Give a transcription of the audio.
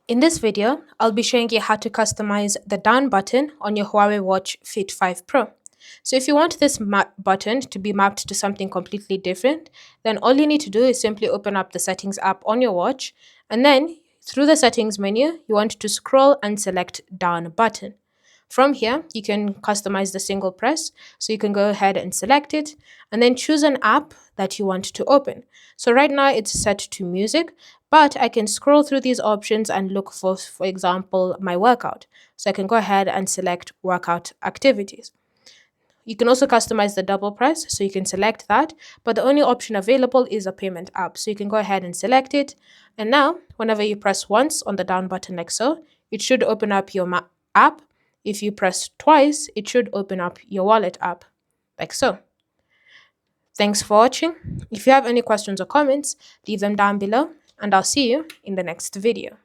In this video, I'll be showing you how to customize the down button on your Huawei Watch Fit 5 Pro. So if you want this button to be mapped to something completely different, then all you need to do is simply open up the settings app on your watch, and then through the settings menu, you want to scroll and select down button. From here, you can customize the single press, so you can go ahead and select it and then choose an app that you want to open. So right now it's set to music, but I can scroll through these options and look for example, my workout. So I can go ahead and select workout activities. You can also customize the double press, so you can select that, but the only option available is a payment app. So you can go ahead and select it. And now, whenever you press once on the down button like so, it should open up your app. If you press twice, it should open up your wallet app, like so. Thanks for watching. If you have any questions or comments, leave them down below, and I'll see you in the next video.